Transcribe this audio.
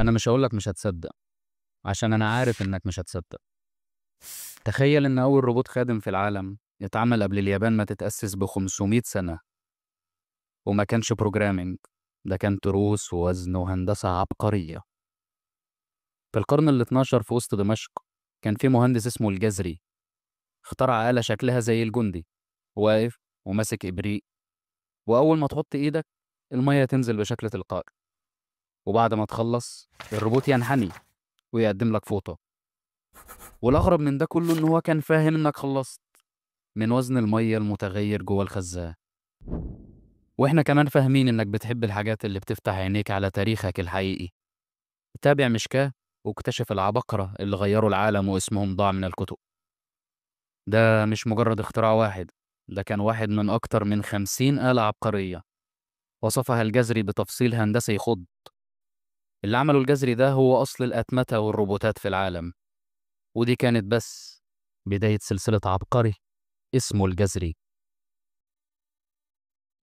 أنا مش هقولك مش هتصدق، عشان أنا عارف إنك مش هتصدق. تخيل إن أول روبوت خادم في العالم اتعمل قبل اليابان ما تتأسس ب500 سنة، وما كانش بروجرامينج، ده كان تروس ووزن وهندسة عبقرية. في القرن ال12 في وسط دمشق كان في مهندس اسمه الجزري، اخترع آلة شكلها زي الجندي، واقف وماسك إبريق، وأول ما تحط إيدك المية تنزل بشكل تلقائي، وبعد ما تخلص الروبوت ينحني ويقدم لك فوطة. والأغرب من ده كله إن هو كان فاهم إنك خلصت من وزن المية المتغير جوه الخزان. وإحنا كمان فاهمين إنك بتحب الحاجات اللي بتفتح عينيك على تاريخك الحقيقي. تابع مشكاه واكتشف العباقرة اللي غيروا العالم واسمهم ضاع من الكتب. ده مش مجرد اختراع واحد، ده كان واحد من أكتر من 50 آلة عبقرية وصفها الجزري بتفصيل هندسي يخض. اللي عمله الجزري ده هو أصل الأتمتة والروبوتات في العالم، ودي كانت بس بداية سلسلة عبقري اسمه الجزري.